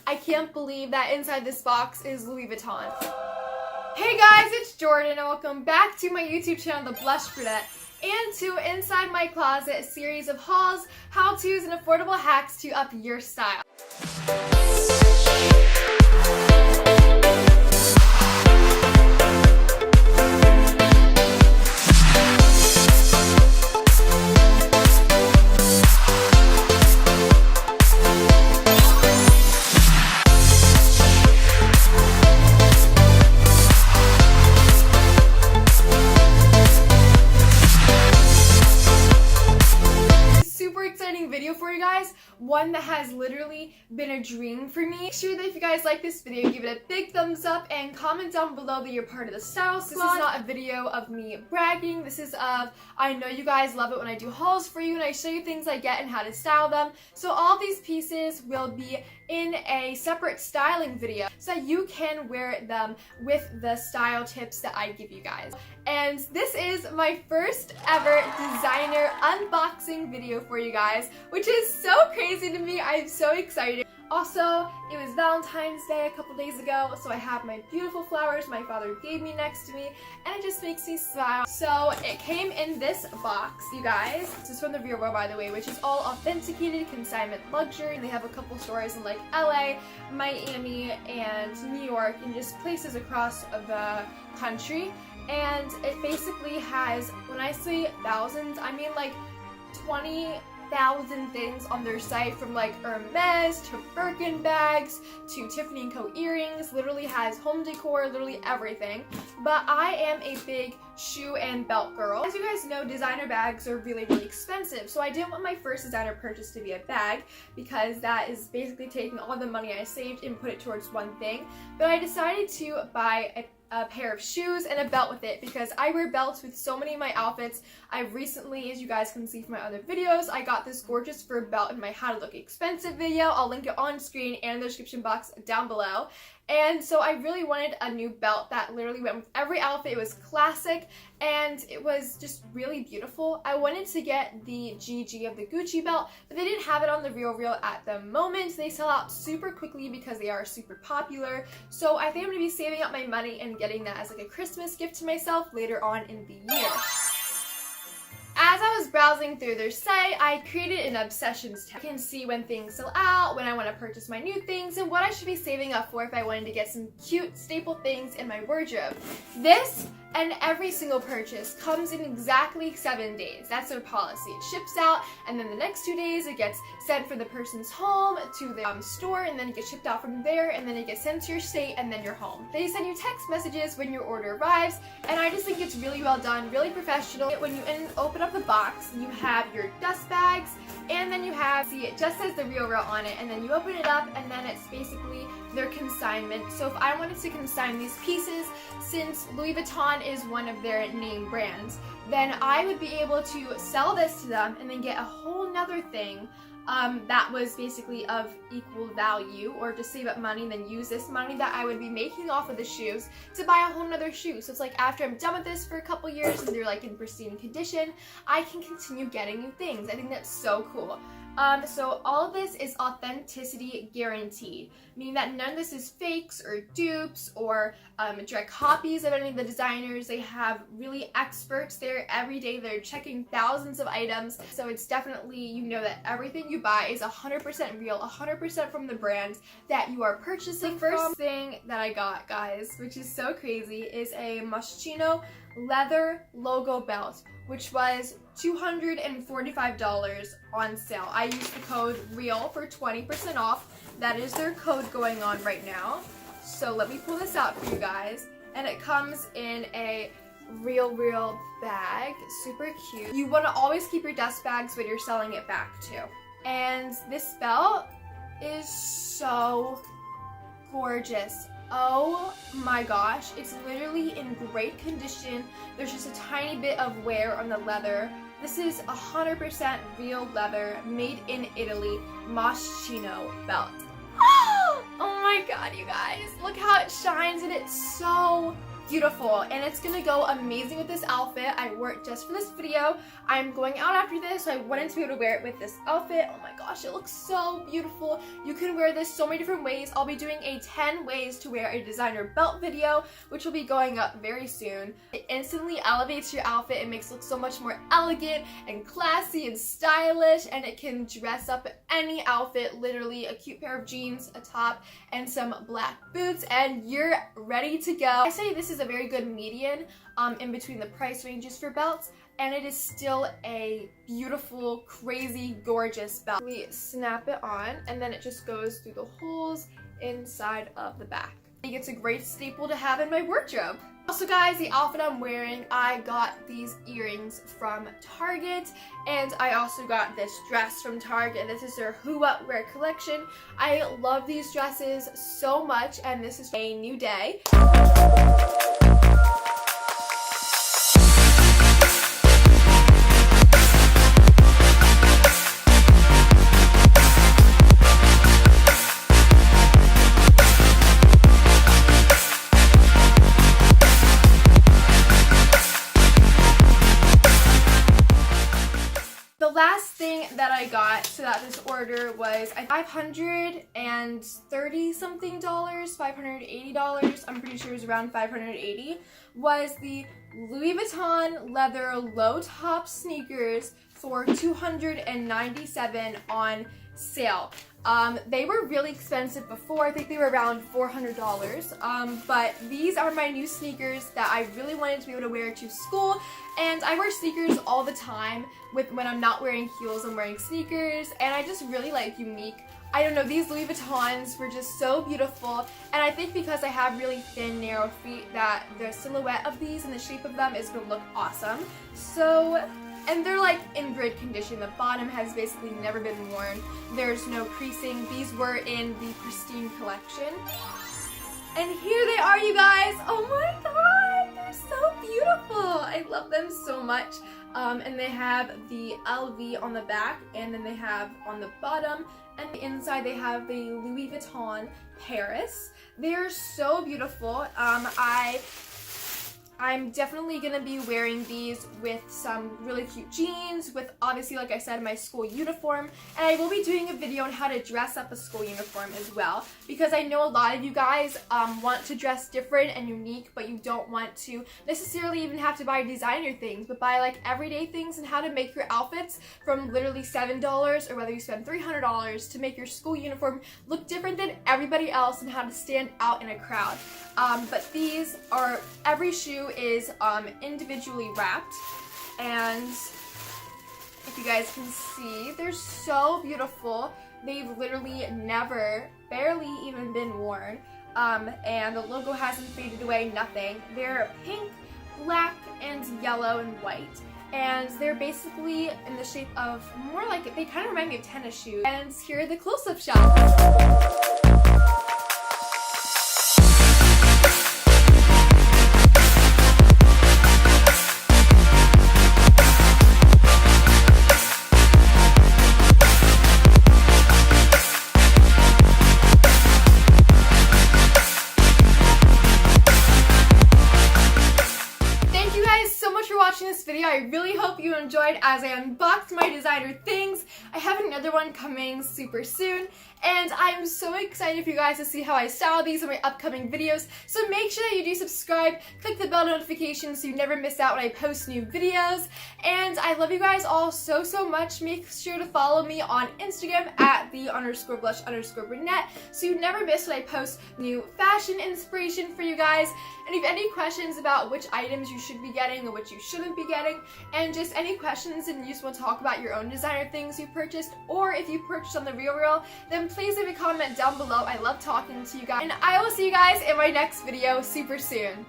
I can't believe that inside this box is Louis Vuitton. Hey guys, it's Jordan and welcome back to my YouTube channel, The Blush Brunette, and to Inside My Closet, a series of hauls, how-tos, and affordable hacks to up your style. Video for you guys, one that has literally been a dream for me. Make sure that if you guys like this video, give it a big thumbs up and comment down below that you're part of the style squad. This is not a video of me bragging. This is of, I know you guys love it when I do hauls for you and I show you things I get and how to style them. So all these pieces will be in a separate styling video so that you can wear them with the style tips that I give you guys. And this is my first ever designer unboxing video for you guys, which is so crazy to me. I'm so excited. Also, it was Valentine's Day a couple days ago, so I have my beautiful flowers my father gave me next to me, and it just makes me smile. So it came in this box, you guys. This is from TheRealReal, by the way, which is all authenticated consignment luxury. They have a couple stores in like LA, Miami, and New York, and just places across the country. And it basically has, when I say thousands, I mean like 20,000 things on their site, from like Hermes to Birkin bags to Tiffany & Co earrings. Literally has home decor, literally everything. But I am a big shoe and belt girl. As you guys know, designer bags are really expensive, so I didn't want my first designer purchase to be a bag because that is basically taking all the money I saved and put it towards one thing. But I decided to buy a pair of shoes and a belt with it because I wear belts with so many of my outfits. I recently, as you guys can see from my other videos, I got this gorgeous fur belt in my how to look expensive video. I'll link it on screen and in the description box down below. And so I really wanted a new belt that literally went with every outfit. It was classic and it was just really beautiful. I wanted to get the GG of the Gucci belt, but they didn't have it on TheRealReal at the moment. They sell out super quickly because they are super popular. So I think I'm going to be saving up my money and getting that as like a Christmas gift to myself later on in the year. As I was browsing through their site, I created an obsessions tab. I can see when things sell out, when I want to purchase my new things, and what I should be saving up for if I wanted to get some cute staple things in my wardrobe. This and every single purchase comes in exactly 7 days. That's their policy. It ships out, and then the next 2 days it gets sent from the person's home to the store, and then it gets shipped out from there, and then it gets sent to your state, and then you're home. They send you text messages when your order arrives, and I just think it's really well done, really professional. When you open up the box, you have your dust bags, and then you have, see, it just says TheRealReal on it, and then you open it up, and then it's basically their consignment. So if I wanted to consign these pieces, since Louis Vuitton is one of their name brands, then I would be able to sell this to them and then get a whole nother thing that was basically of equal value, or to save up money and then use this money that I would be making off of the shoes to buy a whole nother shoe. So it's like after I'm done with this for a couple years and they're like in pristine condition, I can continue getting new things. I think that's so cool. So all of this is authenticity guaranteed, meaning that none of this is fakes or dupes or direct copies of any of the designers. They have really experts there every day. They're checking thousands of items. So it's definitely, you know that everything you buy is 100% real, 100% from the brand that you are purchasing. The first thing that I got, guys, which is so crazy, is a MOSCHINO leather logo belt, which was $245 on sale. I used the code REAL for 20% off. That is their code going on right now. So let me pull this out for you guys. And it comes in a RealReal bag. Super cute. You want to always keep your dust bags when you're selling it back too. And this belt is so gorgeous. Oh my gosh, it's literally in great condition. There's just a tiny bit of wear on the leather. This is 100% real leather, made in Italy, MOSCHINO belt. Oh my god, you guys, look how it shines, and it's so beautiful, and it's gonna go amazing with this outfit. I wore it just for this video. I'm going out after this, so I wanted to be able to wear it with this outfit. Oh my gosh, it looks so beautiful. You can wear this so many different ways. I'll be doing a 10 ways to wear a designer belt video, which will be going up very soon. It instantly elevates your outfit. It makes it look so much more elegant and classy and stylish, and it can dress up any outfit, literally a cute pair of jeans, a top, and some black boots, and you're ready to go. I say this is a very good median in between the price ranges for belts, and it is still a beautiful, crazy, gorgeous belt. We snap it on, and then it just goes through the holes inside of the back. I think it's a great staple to have in my wardrobe. Also guys, the outfit I'm wearing, I got these earrings from Target, and I also got this dress from Target. This is their Who What Wear collection. I love these dresses so much, and this is a new day. The last thing that I got to this order was $530 something, $580, I'm pretty sure it was around $580, was the Louis Vuitton leather low top sneakers for $297 on sale. They were really expensive before. I think they were around $400, but these are my new sneakers that I really wanted to be able to wear to school, and I wear sneakers all the time. When I'm not wearing heels, I'm wearing sneakers, and I just really like unique. I don't know, these Louis Vuittons were just so beautiful, and I think because I have really thin, narrow feet that the silhouette of these and the shape of them is going to look awesome. So, and they're like in great condition. The bottom has basically never been worn. There's no creasing. These were in the Pristine collection. And here they are, you guys. Oh my god, they're so beautiful. I love them so much. And they have the LV on the back, and then they have on the bottom, and the inside they have the Louis Vuitton Paris. They're so beautiful. I'm definitely gonna be wearing these with some really cute jeans, with obviously, like I said, my school uniform, and I will be doing a video on how to dress up a school uniform as well, because I know a lot of you guys want to dress different and unique, but you don't want to necessarily even have to buy designer things, but buy like everyday things, and how to make your outfits from literally $7 or whether you spend $300 to make your school uniform look different than everybody else, and how to stand out in a crowd. But these are, every shoe is individually wrapped, and if you guys can see, they're so beautiful. They've literally never, barely even been worn, and the logo hasn't faded away, nothing. They're pink, black, and yellow and white, and they're basically in the shape of more like, they kind of remind me of tennis shoes. And here are the close-up shots. Watching this video. I really hope you enjoyed as I unboxed my designer things. I have another one coming super soon, and I'm so excited for you guys to see how I style these in my upcoming videos. So make sure that you do subscribe, click the bell notification so you never miss out when I post new videos. And I love you guys all so much. Make sure to follow me on Instagram at @the_blush_brunette so you never miss when I post new fashion inspiration for you guys. And if you have any questions about which items you should be getting or which you shouldn't be getting, and just any questions and you just want to talk about your own designer things you purchased, or if you purchased on TheRealReal, then please leave a comment down below. I love talking to you guys, and I will see you guys in my next video super soon.